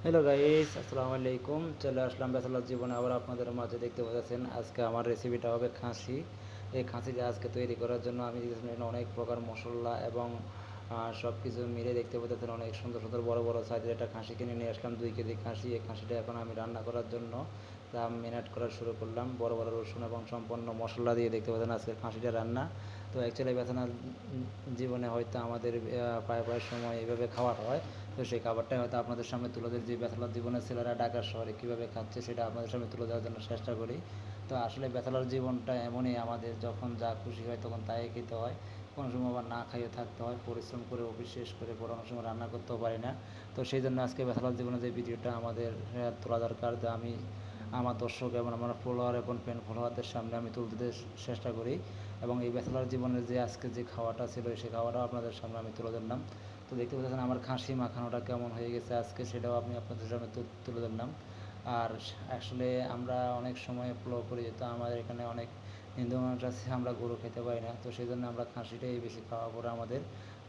Hello guys, আসসালামু আলাইকুম। চলে আসলাম ব্যাচেলর জীবনে আবার আপনাদের মাঝে। দেখতে পাচ্ছেন আজকে আমার রেসিপিটা হবে খাসি। এই খাসিটা আজকে তৈরি করার জন্য আমি এখানে অনেক প্রকার মশলা এবং সব কিছু মিলে দেখতে পাচ্ছেন অনেক সুন্দর সুন্দর বড় বড় সাইজের একটা খাসি কিনে নিয়ে আসলাম, 2 কেজি খাসি। এই খাসিটা এখন আমি রান্না করার জন্য তা ম্যারিনেট করা শুরু করলাম বড় বড় রসুন এবং সম্পূর্ণ মশলা দিয়ে। দেখতে পাচ্ছেন আজকের খাসিটা রান্না। তো অ্যাকচুয়ালি ব্যাচেলর জীবনে হয়তো আমাদের প্রায় প্রায় সময় এইভাবে খাওয়া হয়। তো সেই খাবারটাই হয়তো আপনাদের সামনে তুলে ধরে, যে ব্যাচেলর জীবনের ছেলেরা ঢাকা শহরে কীভাবে খাচ্ছে সেটা আপনাদের সামনে তুলে ধরার জন্য চেষ্টা করি। তো আসলে ব্যাচেলর জীবনটা এমনই, আমাদের যখন যা খুশি হয় তখন তাই খেতে হয়, কোনো সময় আবার না খাইয়ে থাকতে হয়, পরিশ্রম করে অফিস শেষ করে পড়ানোর সময় রান্না করতেও পারি না। তো সেই জন্য আজকে ব্যাচেলর জীবনের যে ভিডিওটা আমাদের তোলা দরকার, যে আমি আমার দর্শক এবং আমার ফলোয়ার এবং পেন ফলোয়ারদের সামনে আমি তুলতে চেষ্টা করি। এবং এই ব্যাচেলর জীবনের যে আজকে যে খাওয়াটা ছিল সেই খাওয়াটাও আপনাদের সামনে আমি তুলে ধরলাম। তো দেখতে পাচ্ছেন আমার খাসি মাখানোটা কেমন হয়ে গেছে আজকে, সেটাও আমি আপনাদের সামনে তুলে ধরলাম। আর আসলে আমরা অনেক সময় ফলো করি, তো আমাদের এখানে অনেক হিন্দু মানুষ আছে, আমরা গরু খেতে পারি না, তো সেই জন্য আমরা খাসিটাই বেশি খাওয়া পড়ে আমাদের।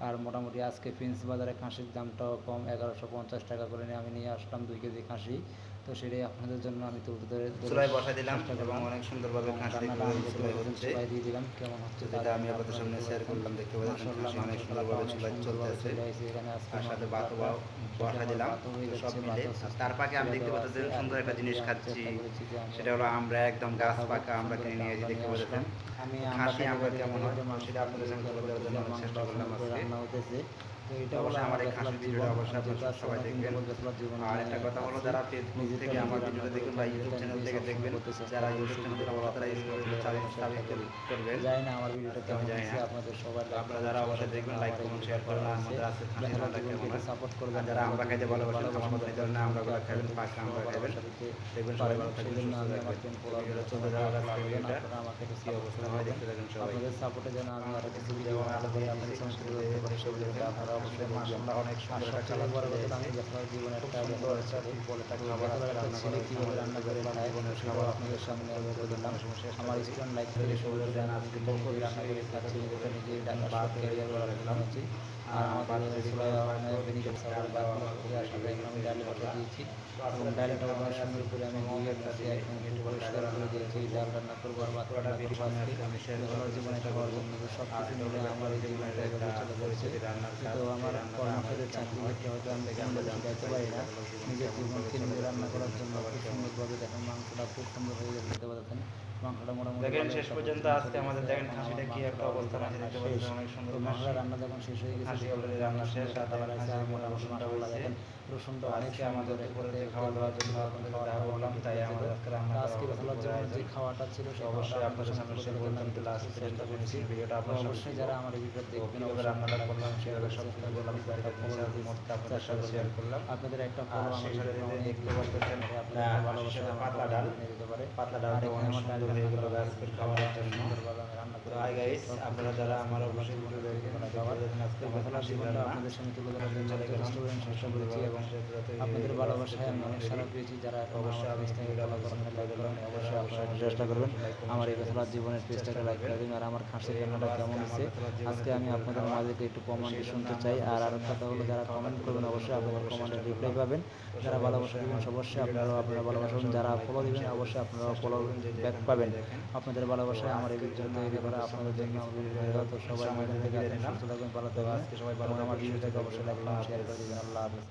আর মোটামুটি আজকে প্রিন্স বাজারে খাসির দামটাও কম, 1150 টাকা করে নিয়ে আমি নিয়ে আসলাম 2 কেজি খাসি। তো সেটাই আপনাদের জন্য আমি তুলতে ধরে চুলায় বসাই দিলাম চেষ্টা এবং করলাম। অনেক সুন্দরভাবে এবং খাসি রান্নাটা আমি দেখতে চুলায় পাচ্ছেন হচ্ছে। চুলায় দিয়ে দিলাম, কেমন হচ্ছে তো তা যেটা আমি জানি আপনাদের আপনারা সামনে দেখতে শেয়ার পাচ্ছেন। করলাম, দেখতে পাচ্ছেন মাশাআল্লাহ, খাসি অনেক মাংসের কালারটা সুন্দরভাবে অনেক চুলায় সুন্দরভাবে চলতেছে। চলে আসছে এখানে আজকে। তার সাথে ভাতও মাংসটা বসা আমার দিলাম। ভাতও হয়ে তো সব যাচ্ছে, মিলে ভাতও তার পাকে আমি চুলা দেখতে দেওয়া পাচ্ছি আছে। আর সুন্দর একটা এখান জিনিস দিয়ে আমি খাচ্ছি। চেষ্টা করেছি যে আমি সেটা হলো আমরা একদম গাছ দেখাবো, পাকা আমরা সুন্দর কিনে একটা নিয়ে এসেছি, আমরা দেখতে নিয়ে পাচ্ছেন। আসলাম। আমি তো আমরা খাসি খাইতে আমরা পারি কেমন হয় এটা তো সেটা মাংসটা আপনাদের দিয়ে সামনে খেয়াল তুলে দেওয়ার জন্য করতেছি, আর অনেক চেষ্টা মাংসটা করলাম সুন্দর করে আজকে। রান্না হতেছে। তো তো এটা হলো অবশ্যই আমার আমার এই ব্যাচেলর খাসির জীবন। ভিডিওটা অবশ্যই আমি আপনারা যেহেতু আজকে সবাই অনেকদিন দেখবেন। যাবত ব্যাচেলর জীবন আর নিয়ে একটা কথা হলো, আছি, যারা ফেসবুক নিজেরটা থেকে নিজে আমার রান্না ভিডিওটা করে দেখবেন বা ফ্যামিলির ইউটিউব চ্যানেল টাইমকে থেকে সবসময় দেখবেন, করতে চেষ্টা যারা করি। ইউটিউব সেই চ্যানেল থেকে ভিডিওগুলো অবশ্যই তারা আপনাদের এই সামনে তুলে ভিডিওটা ধরার জন্য চেষ্টা সাবস্ক্রাইব করি। করবেন। জানি না আমার ভিডিওটা আজকে আমি কেমন জানি হচ্ছে, না, আপনাদের সবার তো লাইক আপনারা কমেন্ট যারা শেয়ারের অবশ্যই জন্য দেখবেন, লাইক আমার এই কমেন্ট শেয়ার ভিডিওটা করা করবেন আর হয়েছে। আমাদের আজকে খাসি ব্যাচেলর রান্নাটা জীবনকে কেমন একটু হয়। সাপোর্ট আর করবেন, যারা ব্যাচেলর আমরা খাইতে জীবনকে একটু ভালোবাসেন ভালোবাসেন, আমাদের এই ব্যাচেলর ধরনের জীবনকে আমরাগুলো আপনারা খাবেন, একটু পাকা আমরা খাবেন। ভালোবাসা দিতে দেখবেন সবাই পারেন। ভালো সেই থাকবেন, জন্য সুস্থ আমি আমার থাকবেন। পেন তো ভিডিওটা ফলোয়ারদের চলতে সবার থাকুক আজকে লাগবেন, ভিডিওটা আপনারা আমাকে একটু কি সাপোর্ট অবস্থা করে হয় যাবেন। দেখতে থাকুন সবাই। আপনাদের সাপোর্টে যেন আমি আরও কিছু ভিডিও যেমন বানাতে আলু পারি, দিয়ে আপনাদের দিয়েছি সামনে তুলে খাসিতে, ধরতে পারি, সেই সব ভিডিওটা দেখেন। আপনারা আর অবশ্যই খাসিতে দেখবেন। মাশাআল্লাহ অনেক আর সুন্দর একটা সবচেয়ে কালার বড় চলে কথা, এসেছে। আমি ব্যাচেলর জীবনে খুব একটা সুন্দর ব্যাচেলর একটা ছেলে, ফুটবল একটা তো খাবার ব্যাচেলর আজকে একটা রান্না করা ছেলে হয়েছে কীভাবে আমাদের। রান্না তো করে ব্যাচেলর খায়, তো জীবনের সেটাও খাবার আপনাদের আপনাদের সামনে সামনে তুলে আমি ধরার বলে জন্য দিলাম। অনেক সময় চেষ্টা আমার করি। স্টুডেন্ট লাইফ তো থেকে দেখতে শুরু করে পাচ্ছেন আমি আজকে কিন্তু পক্ষ নিজে রান্না বেশি করে খাচ্ছি, যতটুকু নিজেরটা করে নিজেই ঢাকা ভাত শহর রেডি ক্যারিয়ার করে করার জন্য রাখলাম। আছি। আর ভাত আমাদের রেডি চুলায় করার পর অনেক বেনিফিট সাগরের ডালটাও ভাতগুলো খুব ফুটে রেডি আসাতে হয়ে এখন গেছে আমি ডালে বসে ইনশাআল্লাহ। দিয়েছি। তো এবং আসলে ডালটাও অনেক ঘরে সুন্দর আজকে করে খুব আমি সম্ভব ধুয়ে একটা মুছে দিনে একদম একটু করে ডাল পরিষ্কার করে রান্না করে দিয়েছি। ফেলবো। ডাল রান্না করবো আর ভাত পুরোটা রান্না করবো ভিডিও আজকে। আমি শেয়ার ব্যাচেলর করার জীবনে চেষ্টা খাওয়ার করবো। জন্য তো সব আর কিছু এটা মিলে হলো আমার ব্যাচেলর এই জীবনের জীবনটা একটা এভাবে চলে যাচ্ছে। পরিচিতি রান্নার তো স্বাদ। সেই আমার রান্নাটা আমার কর্মক্ষেত্রে কেমন চাকরি হয় ক্ষেত্রে হয়তো সব আমি থেকে আমরা কোনোদিনও জানতে শিখাইতে চাই পারি যে না। ব্যাচেলর জীবন নিজের কেমন ভাবে জীবনকে চলে, নিজে রান্না ব্যাচেলর করার জীবনের জন্য খাবার খুব কেমন। সুন্দরভাবে দেখেন মাংসটা খুব সুন্দর হয়ে গেছে, দেখতে পাচ্ছেন। মাংসটা মোটামুটি দেখেন ভালো শেষ একটা পর্যন্ত পর্যায়ে আজকে চলে আমাদের গেছে। দেখেন এখন আমার খাসিটা কি মাংসটা একটা অলরেডি অবস্থান আছে, রান্না দেখতে শেষ। পাচ্ছেন অনেক তো সুন্দর মাংসটা খাসি। রান্না যখন শেষ হয়ে গেছে, খাসি দেখতে অলরেডি পাচ্ছেন রান্না অনেক শেষ সুন্দর একটা আর কালার দেখেন আছে। খাসির আর এখানে মোটামুটি রসুনটা মাসাল্লাহ হয়েছে। দেখেন তো রসুনটা অনেক আজকে সুন্দর, আমাদের এতে দুপুরে যে খাওয়া তেল দাওয়ার ভাজি জন্য বা কোনো আপনাদের খাওয়ার দেখাবো খাওয়ার বললাম, ভিডিও তাই ছিল। আমাদের আজকে তো রান্না করা আজকে হলো ব্যাচেলর দুপুরের জীবনের যে আয়োজন। খাওয়াটা ছিল তো সেই খাওয়াটা অবশ্যই আপনাদের আপনাদের সামনে সামনে তুলে সেই ধরার জন্য আমি পর্যন্ত লাস্ট চেষ্টা পর্যন্ত করেছি। ফিনিশিং ভিডিওটা তো আপনার সামনে অবশ্যই দিব। যারা আমার এই ভিডিও তো দেখবেন কীভাবে অবশ্যই রান্নাটা আপনারা করলাম, শেয়ার কীভাবে করার সব চেষ্টা কিছু করলাম, করবেন, একটা বিস্তারিত ফলো দিতে মোডটা আপনাদের চেষ্টা সাথে করবেন। শেয়ার করলাম। আপনাদের একটা আর ফলো আমার সেই সাথে ভিডিওতে অনেক দেখতে বেশি পাচ্ছেন করে, আপনাদের একটা খাসির ভালোবাসায় সাথে আমার পাতলা ফলোয়ার ডাল। এনে দিতে পারে। পাতলা আর ডালটা এখানে অনেক আমার ডাল সুন্দর হয়ে রান্না গেল করা হয়ে আজকের গেছে, খাবারের ডালটা জন্য। সুন্দরভাবে আমি রান্না তো করে হাই গাইস, সব কিছু আপনারা দিয়ে যারা আজকে আমার ব্যাচেলর অবশ্যই ভিডিও জীবনে তৈরি দেখবেন করা দেখতে খাবার। পাচ্ছেন তো আজকে আমার ব্যাচেলর খাসির জীবনটা রান্না। আপনাদের সামনে তুলে ধরার খাসিতে জন্য চলে গেলাম, যথেষ্ট পরিমাণে অনেক চেষ্টা করেছি সুন্দরভাবে এবং খাসিটা পুরো তৈরি হয়ে আপনাদের গেল আজকের ভালোবাসায় আমি জন্য অনেক রেডি। সাড়া পেয়েছি। যারা তো এখন অবশ্যই আমার আমি পেজটাকে ভিডিওটা ফলো আপনাদের করেন সামনে না, তুলে লাইক করেন ধরলাম। না, যারা অবশ্যই অবশ্যই আপনারা আমার একটু চেষ্টা ভিডিওটি করবেন লাইক কমেন্ট আমার এই শেয়ার দিতে ব্যাচেলর জীবনের চেষ্টা পেজটাকে লাইক করবেন। করে দিন। আর আমার তো খাসির এই হলো রান্নাটা কেমন আজকে আমার হয়েছে বেতলার জীবনের আজকে আমি দুপুরের আপনাদের খাওয়া। মাঝে একটু তো সেই কমেন্টে জন্য শুনতে আমি চাই। আর আপনাদের আরও সামনে কথা আজকে হলো, যারা খাওয়াটা কমেন্ট তুলে করবেন ধরার জন্য অবশ্যই আপনাদের বহুভাবে চেষ্টা কমেন্টের রিপ্লাই করলাম। পাবেন। তো যারা সবাই ভালোবাসা অবশ্যই দেবেন আমার অবশ্যই ভিডিওটা আপনারাও আজকে আপনারা দেখবেন এবং ভালোবাসুন, সবাই যারা লাইক ফলো কমেন্ট দিবেন শেয়ার অবশ্যই আপনারাও চেষ্টা ফলো করবেন যে ব্যাক যেখান থেকে পাবেন। দেখেন। আপনাদের তো ভালোবাসায় আমার এই আজকের ভিডিওটা জন্য আমি তৈরি করা, আপনাদের সামনে আপনাদের জন্য থেকে আমার কিছু ভিডিও তৈরি করা। তো সবাই সময় যেখান জন্য থেকে বিদায় আছেন নিলাম। সুস্থ থাকবেন, ভালো তো থাকবেন আজকে সবাই ভালো এবং আমার থাকবেন, সুস্থ ভিডিওটাকে থাকবেন। অবশ্যই লাইক আল্লাহ কমেন্ট শেয়ার হাফেজ। করে দেবেন। আল্লাহ হাফেজ।